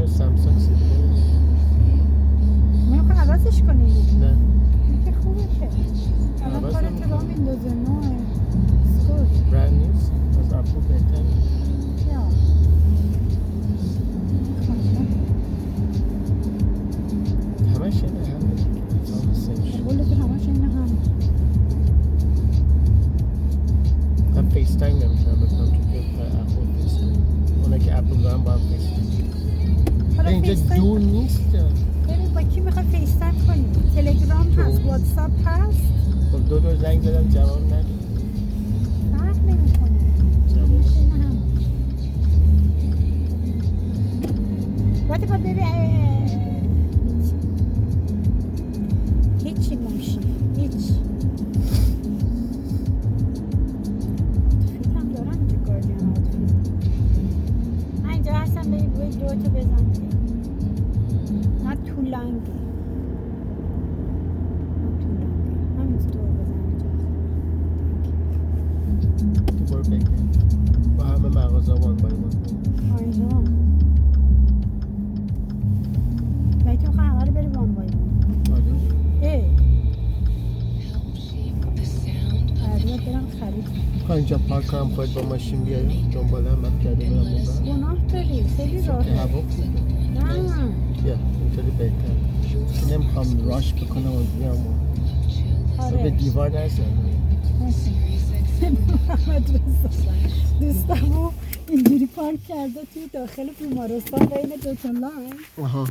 سامسونگ سیدنی. میخوای عوضش کنی؟ نه این که خوبه که الان عوض کارت نمی‌کنم. را میندازه نوعه سکوت برند نیست از اپل بهتره. یا همش اینه همه سال سنش قول تو همش این هم من فیس تایم نمیتونم بکنم تو که اپل فیس تایم اونا که اپل دارن با هم فیس تایم حالا اینجا فیس دور نیست ببین با کی میخوای فیس تایم کنی؟ تلگرام هست، واتساپ هست، خب دو زنگ زدم جواب ندید فرق نمیکنه. جواب همش این هم وقتی با ببین هیچی نمیشه هیچ آتفیت هم دارم اینجا گاردین آتفیت من اینجا هستم ببین باید دوتو بزن نه طولنگه همین دور بزن اینجا تو برو بگیر با همه مغازه وان بای وان آیجا باید تو همه رو بری وان بای وان آره باید برم خرید میخوای اینجا پارک کنم خواهید با ماشین بیایی دنباله هم من کرده برم اون گناه داری خیلی که راحت هوا خوبه نه بیا اینطوری بهتر نمیخوام راش بکنم و بیام و به آره دیوار نزنم محمد رضا دوستمو اینجوری پارک کرده توی داخل بیمارستان بین دو تا لاین آها